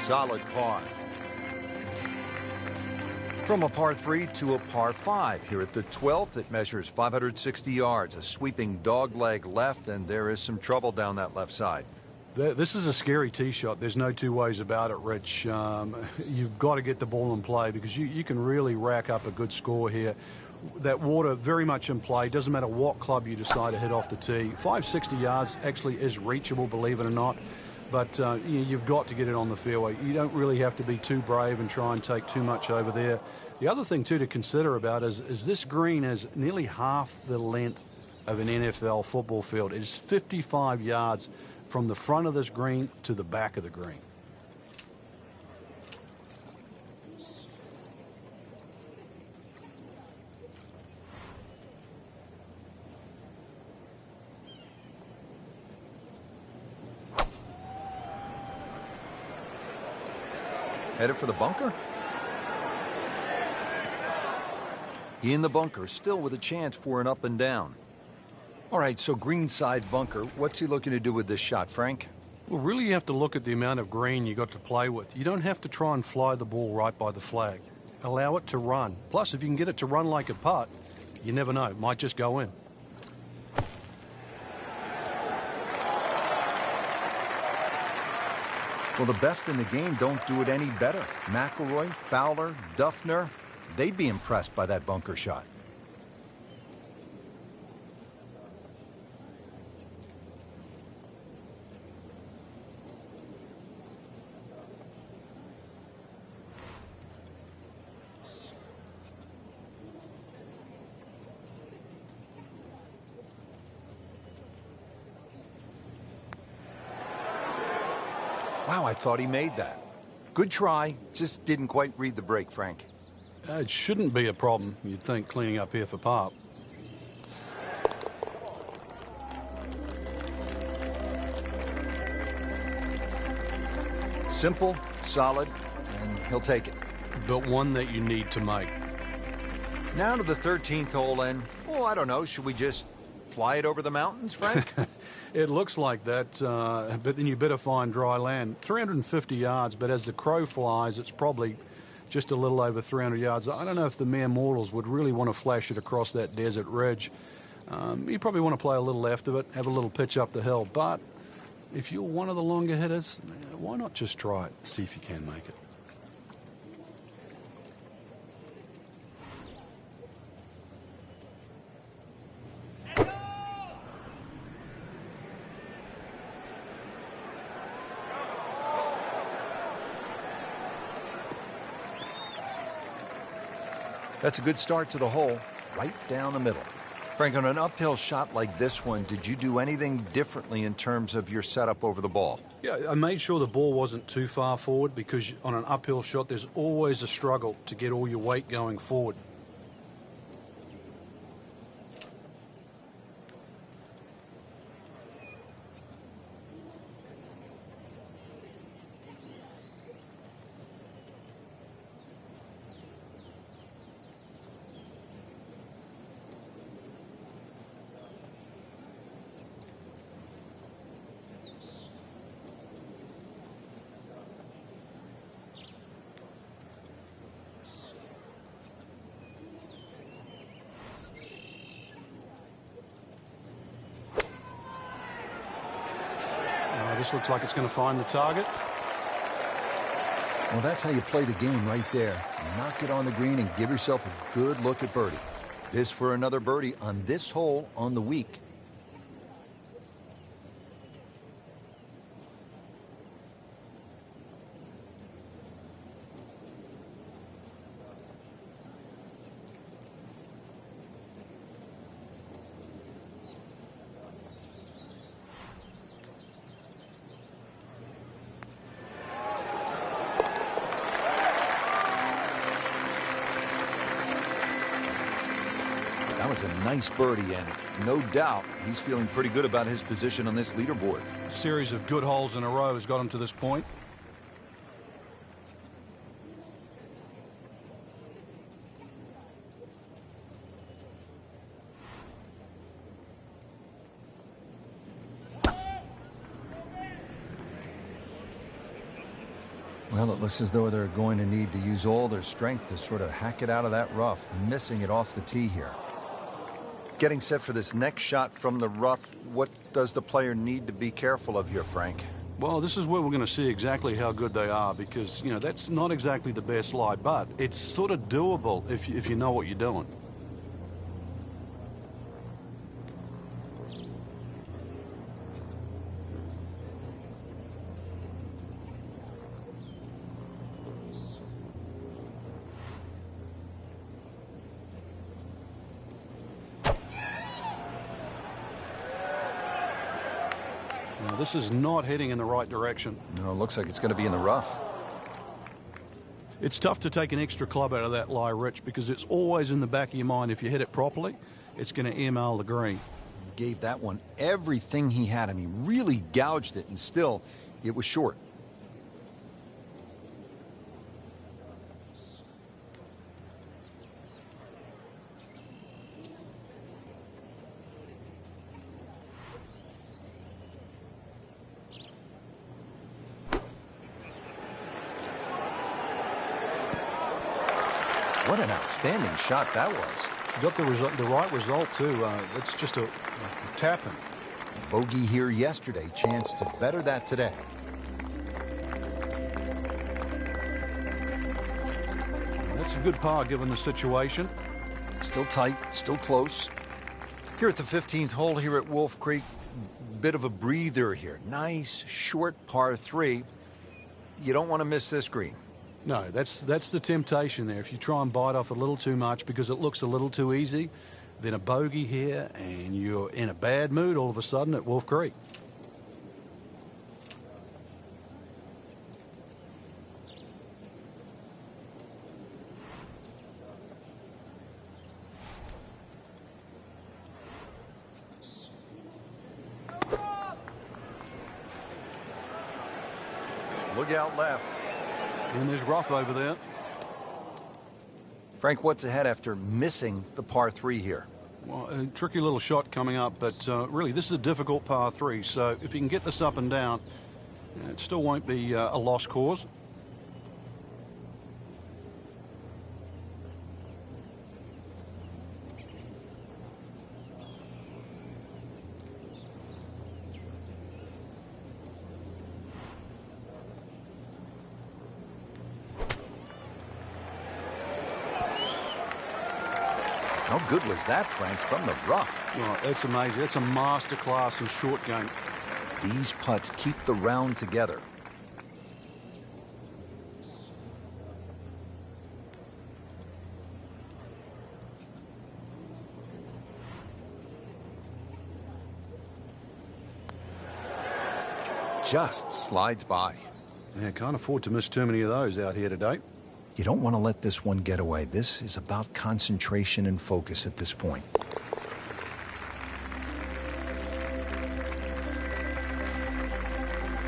Solid par. From a par 3 to a par 5 here at the 12th. It measures 560 yards, a sweeping dogleg left, and there is some trouble down that left side. This is a scary tee shot. There's no two ways about it, Rich. You've got to get the ball in play because you can really rack up a good score here. That water very much in play. Doesn't matter what club you decide to hit off the tee. 560 yards actually is reachable, believe it or not. But you've got to get it on the fairway. You don't really have to be too brave and try and take too much over there. The other thing, too, to consider about is this green is nearly half the length of an NFL football field. It is 55 yards from the front of this green to the back of the green. Headed for the bunker. He in the bunker, still with a chance for an up and down. All right, so greenside bunker. What's he looking to do with this shot, Frank? Well, really you have to look at the amount of green you got to play with. You don't have to try and fly the ball right by the flag. Allow it to run. Plus, if you can get it to run like a putt, you never know. It might just go in. Well, the best in the game don't do it any better. McIlroy, Fowler, Duffner, they'd be impressed by that bunker shot. Wow, I thought he made that. Good try, just didn't quite read the break, Frank. It shouldn't be a problem, you'd think, cleaning up here for par. Simple, solid, and he'll take it. But one that you need to make. Now to the 13th hole, and, I don't know, should we just fly it over the mountains, Frank? It looks like that, but then you better find dry land. 350 yards, but as the crow flies, it's probably just a little over 300 yards. I don't know if the mere mortals would really want to flash it across that desert ridge. You probably want to play a little left of it, have a little pitch up the hill, but If you're one of the longer hitters, why not just try it, see if you can make it. That's a good start to the hole, right down the middle. Frank, on an uphill shot like this one, did you do anything differently in terms of your setup over the ball? Yeah, I made sure the ball wasn't too far forward because on an uphill shot, there's always a struggle to get all your weight going forward. This looks like it's going to find the target. Well, that's how you play the game right there. Knock it on the green and give yourself a good look at birdie. This for another birdie on this hole on the week. That was a nice birdie, and no doubt he's feeling pretty good about his position on this leaderboard. A series of good holes in a row has got him to this point. Well, it looks as though they're going to need to use all their strength to sort of hack it out of that rough, missing it off the tee here. Getting set for this next shot from the rough, what does the player need to be careful of here, Frank? Well, this is where we're going to see exactly how good they are because, you know, that's not exactly the best lie, but it's sort of doable if you know what you're doing. Now, this is not heading in the right direction. No, it looks like it's going to be in the rough. It's tough to take an extra club out of that lie, Rich, because it's always in the back of your mind. If you hit it properly, it's going to ML the green. He gave that one everything he had. I mean, really gouged it, and still, it was short. What an outstanding shot that was. Got the right result, too. It's just a tapping. Bogey here yesterday. Chance to better that today. That's a good par given the situation. Still tight, still close. Here at the 15th hole here at Wolf Creek, bit of a breather here. Nice, short par 3. You don't want to miss this green. No, that's the temptation there. If you try and bite off a little too much because it looks a little too easy, then a bogey here and you're in a bad mood all of a sudden at Wolf Creek. Look out left. And there's rough over there. Frank, what's ahead after missing the par 3 here? Well, a tricky little shot coming up, but really this is a difficult par 3. So if you can get this up and down, it still won't be a lost cause. How good was that, Frank, from the rough? Oh, that's amazing. That's a masterclass in short game. These putts keep the round together. Just slides by. Yeah, can't afford to miss too many of those out here today. You don't want to let this one get away. This is about concentration and focus at this point.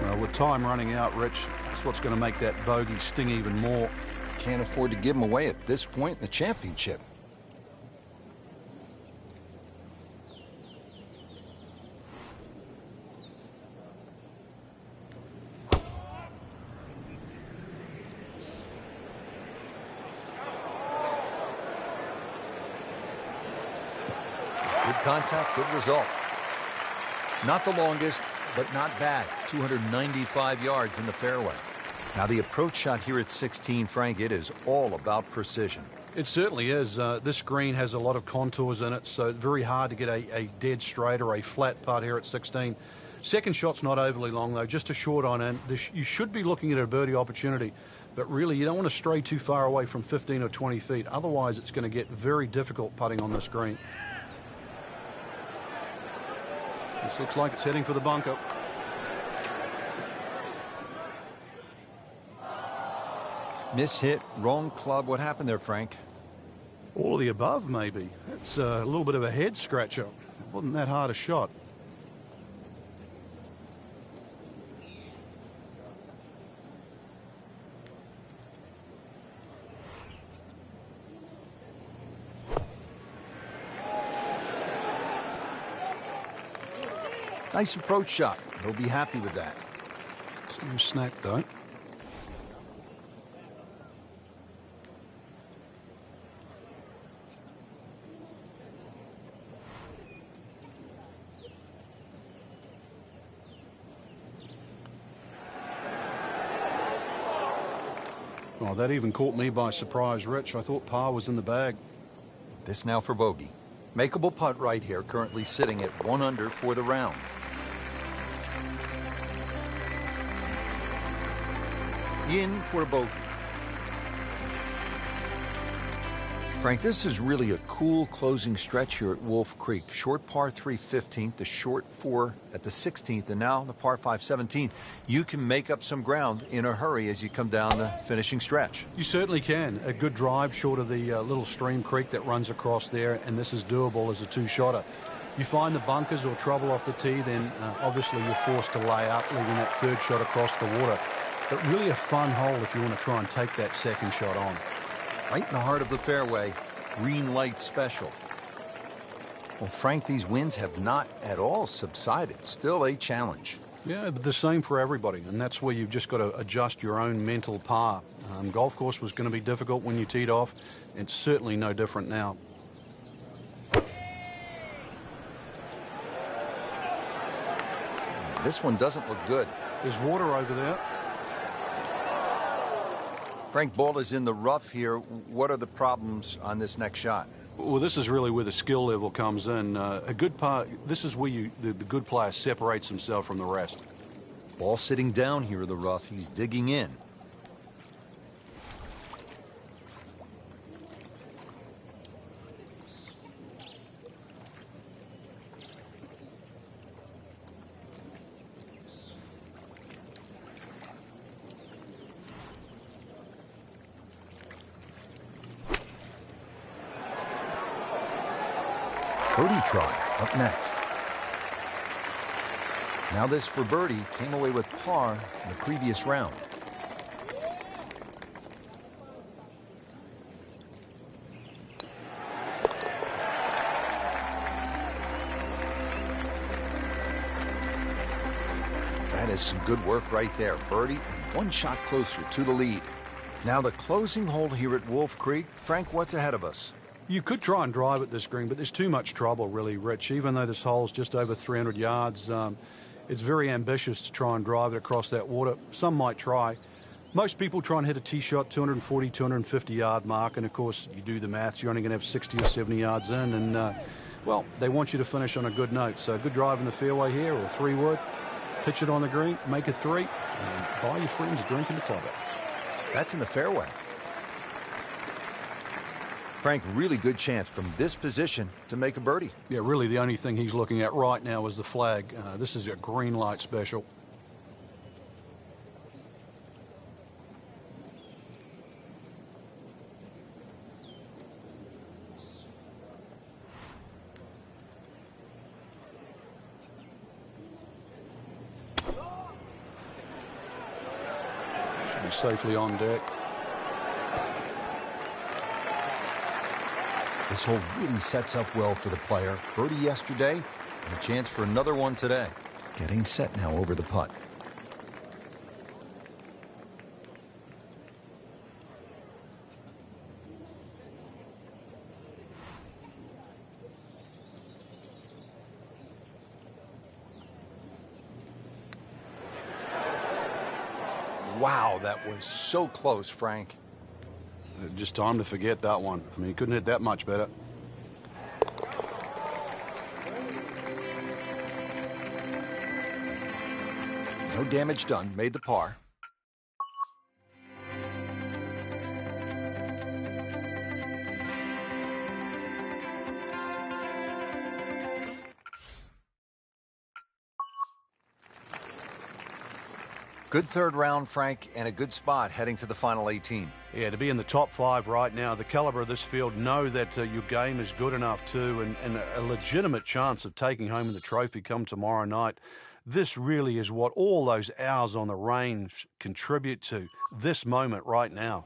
Well, with time running out, Rich, that's what's going to make that bogey sting even more. Can't afford to give them away at this point in the championship. Good contact, good result. Not the longest, but not bad. 295 yards in the fairway. Now the approach shot here at 16, Frank, it is all about precision. It certainly is. This green has a lot of contours in it, so it's very hard to get a dead straight or a flat putt here at 16. Second shot's not overly long, though, just a short on in. You should be looking at a birdie opportunity, but really you don't want to stray too far away from 15 or 20 feet. Otherwise, it's going to get very difficult putting on this green. This looks like it's heading for the bunker. Mishit, wrong club. What happened there, Frank? All of the above, maybe. It's a little bit of a head scratcher. It wasn't that hard a shot. Nice approach shot. He'll be happy with that. It's no snack, though. Oh, that even caught me by surprise, Rich. I thought par was in the bag. This now for bogey. Makeable putt right here, currently sitting at 1 under for the round. In for a bogey. Frank, this is really a cool closing stretch here at Wolf Creek. Short par 3 15th, the short 4 at the 16th, and now the par 5 17th. You can make up some ground in a hurry as you come down the finishing stretch. You certainly can. A good drive short of the little stream creek that runs across there, and this is doable as a two-shotter. You find the bunkers or trouble off the tee, then obviously you're forced to lay up, leaving that third shot across the water. But really a fun hole if you want to try and take that second shot on. Right in the heart of the fairway, green light special. Well, Frank, these winds have not at all subsided. Still a challenge. Yeah, but the same for everybody, and that's where you've just got to adjust your own mental par. Golf course was going to be difficult when you teed off. It's certainly no different now. This one doesn't look good. There's water over there. Frank, ball is in the rough here. What are the problems on this next shot? Well, this is really where the skill level comes in. A good par, this is where the good player separates himself from the rest. Ball sitting down here in the rough. He's digging in. Birdie try up next. Now this for birdie, came away with par in the previous round. That is some good work right there. Birdie and one shot closer to the lead. Now the closing hole here at Wolf Creek. Frank, what's ahead of us? You could try and drive at this green, but there's too much trouble, really, Rich. Even though this hole's just over 300 yards, it's very ambitious to try and drive it across that water. Some might try. Most people try and hit a tee shot 240, 250 yard mark, and of course you do the maths, you're only going to have 60 or 70 yards in, and well, they want you to finish on a good note. So good drive in the fairway here, or 3-wood, pitch it on the green, make a 3, and buy your friends a drink in the clubhouse. That's in the fairway. Frank, really good chance from this position to make a birdie. Yeah, really the only thing he's looking at right now is the flag. This is a green light special. Should be safely on deck. This hole really sets up well for the player. Birdie yesterday, and a chance for another one today. Getting set now over the putt. Wow, that was so close, Frank. Just time to forget that one. I mean, he couldn't hit that much better. No damage done, made the par. Good third round, Frank, and a good spot heading to the final 18. Yeah, to be in the top 5 right now, the caliber of this field, know that your game is good enough too, and a legitimate chance of taking home the trophy come tomorrow night. This really is what all those hours on the range contribute to, this moment right now.